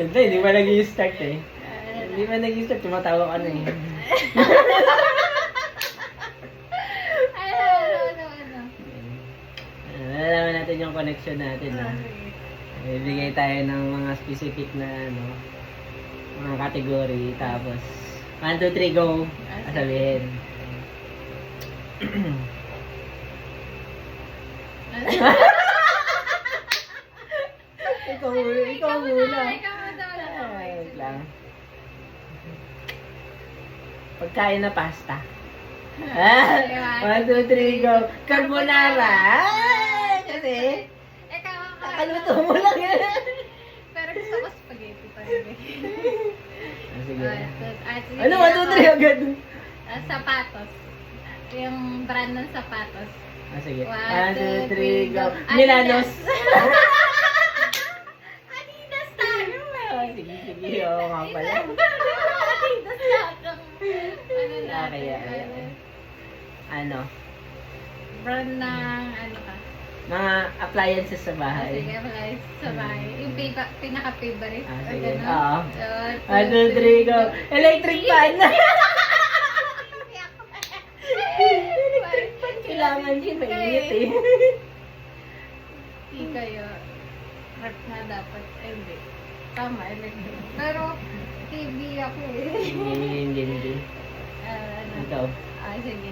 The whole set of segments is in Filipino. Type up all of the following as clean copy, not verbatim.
Hindi pa nag-i-start eh. Hindi pa nag-i-start, tumatawa ka na eh. Nalalaman natin yung connection natin ha. Bibigay tayo ng mga specific na ano, mga category. Tapos 1, 2, 3, go! Sabihin. Ikaw muna. Wait lang. Pagkain na pasta. 1, 2, 3, go! Carbonara! Kasi, nakaluto mo lang yan. Pero gusto ko spaghetti pa rin. Sige. Sige. Ano, 1, 2, 3 agad? Sapatos. Yung brand ng sapatos. Sige. 1, 2, 3, go! Adidas. Milanos! Adidas tayo eh. Sige. Oo nga pala. Adidas tayo. Ano natin? Okay. Ano? Brand ng ano ka? Mga appliances sa bahay. Sige, wala sa bahay. Yung pinaka-favorite. Sige. Ganun. Oo. 1, 2, 1, 3, go! Electric fan! Kailangan din mainit eh. Hindi kayo. Rep na dapat. Hindi. Tama, electric. Pero, TV ako eh. Hindi. Ano? Ikaw. Sige.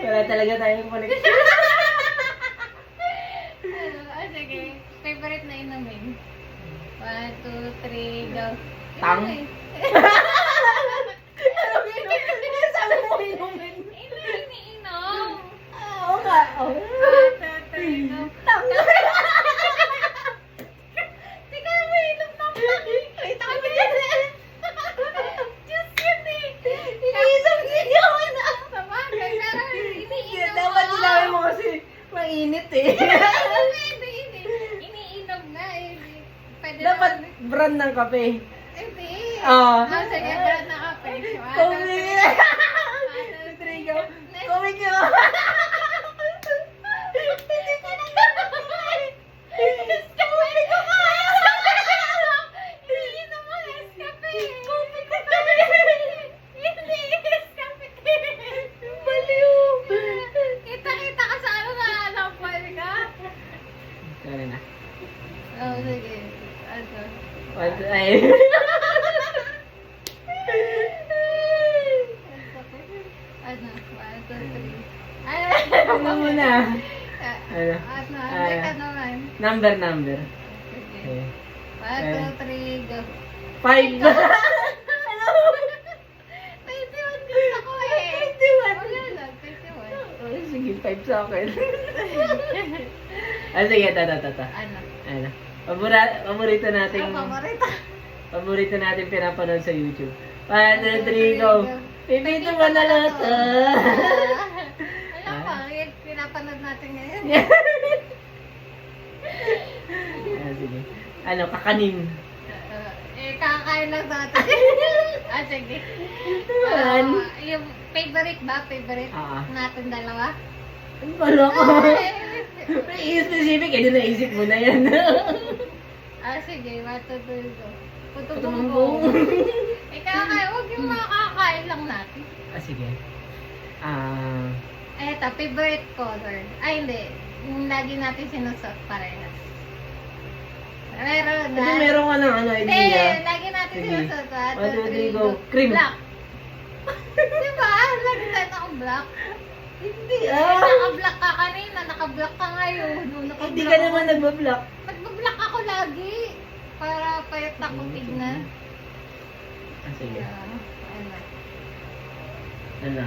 Wala talaga tayong connection. Sige. Favorite na inumin. 1, 2, 3, go. Tang. Inumin. Sabi mo inumin. Iniinom. Oo nga. 1, 2, 3, go. Tang. Tika mo inom ng tangin. Ay, tama yan eh. Diyos yun eh. Iniisip niya ako na. Sabagay, pero iniinom Dapat mo. sinabi mo kasi mainit eh. Hindi. Iniinom nga eh. Pwede Dapat naman. brand ng kape. Hindi. Oo. Sige, brand na kape. Coffee. 1, 2, 3, go. Coffee ko. Hindi ko na Coffee ko kaya. Iniinom mo Nescafe. Coffee ko Hindi, Nescafe. Baliw. Kita-kita ka sa ano na alam mo ka? Sorry na. Oh, sige. Ano? Ay. Ano? 1, 2, 3. Ano muna? Ano? Ano? Ano ka naman? Number. Sige. Okay. 1, 2, 3, go. 5. 21 din ako eh. 21. Wala lang, 21. Oh, sige, 5 sa akin. Sige, ito. Ano? Ano? Paborito nating... Ang paborito. Paborito natin pinapanood sa YouTube. 1, 2, 3, go! Pipito mo na lahat. Alam mo, yung pinapanood natin ngayon. Sige. Ano, kakanin. Kakain lang natin. Sige. One. Yung favorite ba? Favorite Oo. natin dalawa? Wala ko. Specific, eh, naisip mo na yan. Sige. 1, 2, 3, go. Putubumbong. Kakain, huwag yung makakain lang natin. Sige. Eto, favorite color. Ay, hindi. Yung lagi natin sinusot parehas. Meron na. Kasi meron ka ng ano, Hindi, idea. lagi natin Sige. sinusot. 1, 2, 3, go. Cream. Black. Diba? Lagi tayo naka-black. Hindi Naka-black ka kanina, naka-black ka ngayon. Hindi ka naman nagbablock. Nagba-black ako lagi. Para payat ako tignan. Sige. Ano? Ano?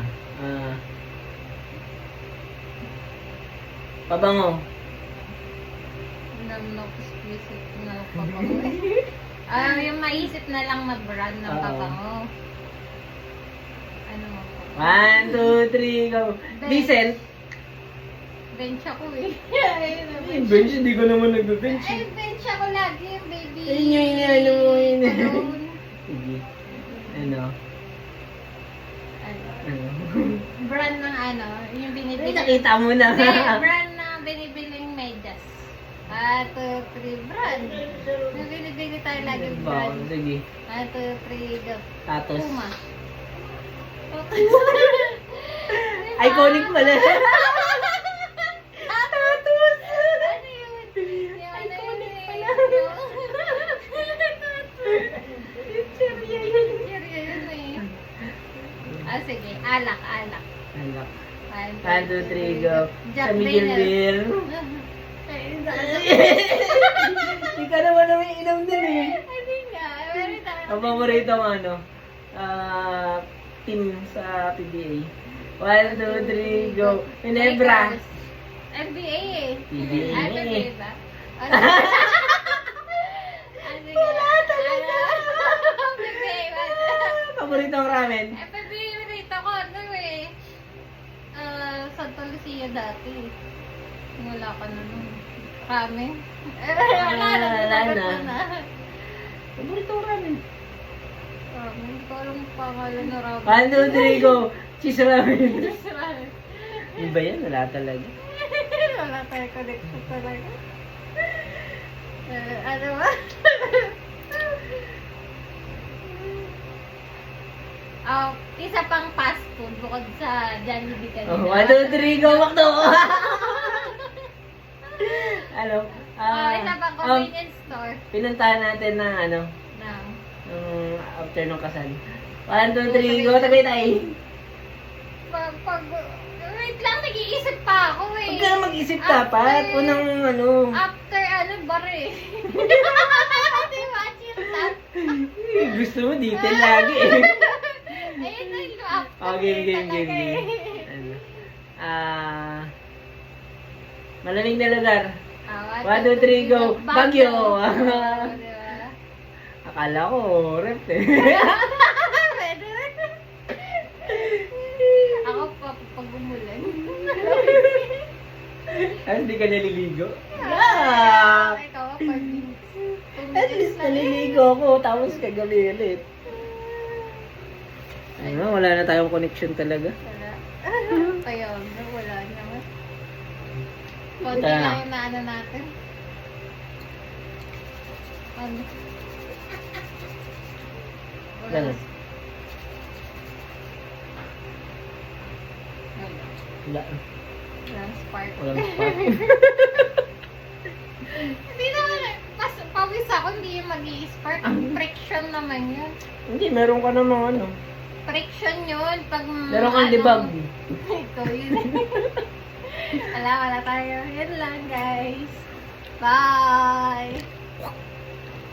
Pabango. Explicit na pabango. Yung maisip na lang na brand ng Oo. pabango. Ano mo? 1, 2, 3, go. Decent. Bench ako eh. Bench, hindi ko naman nagbe-bench. Ay, bench ako lagi, baby. Ayun yung inaano mo yun. Balloon. Sige. Ano? Ano? Ano? Brand ng ano, yung binibili Ay, nakita mo na. Hindi, brand na binibiling medyas. 1, 2, 3, brand. May binibili tayo lagi Wow, brand. sige. 1, 2, 3, go. Tatos. Puma. Iconic pala. Tatos! Ano yun? Iconic pala. Chicheria yun. Chicheria yun eh. Sige. Alak. Alak. 1, 1, 2, 3, go. Jack Sa Miguel Bill. Hindi ka naman namin inom din eh. Hindi nga. Meron tayo. Ang paborito mo ano? Team sa PBA. 1, 2, 3, go. Ginebra. NBA eh. PBA Ay, nga PBA eh. ba? Wala talaga. PBA ba? Paboritong ramen. PBA ko ano eh. Santa Lucia dati. Wala ka na nun. Ramen. Wala na. Paboritong ramen. Hindi ko alam pangalan na ramen. 1, 2, 3, go. Cheese ramen. Ramen. Iba yan, wala talaga. Wala tayo connection talaga. Ano ba? Isa pang fast food bukod sa Jollibee kanina. 1, 2, 3, go. Makdo. Ano? Isa pang convenience store. Pinuntahan natin ng ano, Ng after nung kasal. 1, 2, 3, go. Tagaytay. Wait lang, nag-iisip pa ako eh. Huwag ka na mag-isip dapat. Unang ano. After bar eh. Di ba, chinta? Gusto mo detail lagi eh. Ayun na yung after. Oh, game. talaga eh. Ano? Malamig na lugar. 1, 2, 3, go. Baguio. Diba? Akala ko, rep eh. Pwede rin. Ako pag umulan. Ay, hindi ka naliligo? Yeah! Ikaw pag At least naliligo ako, tapos kagabi ulit. Ano, wala na tayong connection talaga. Wala. Kaya wala naman. Konti Wala. lang yung naano natin. Ano? Wala. Ganun. Wala. Walang spark. Walang spark. Hindi naman, mas pawis ako, hindi yung mag-i-spark. Friction naman yun. Hindi, meron ka namang ano. Friction yun. Pag Meron kang debug. Ito yun. Wala tayo. Yun lang guys. Bye!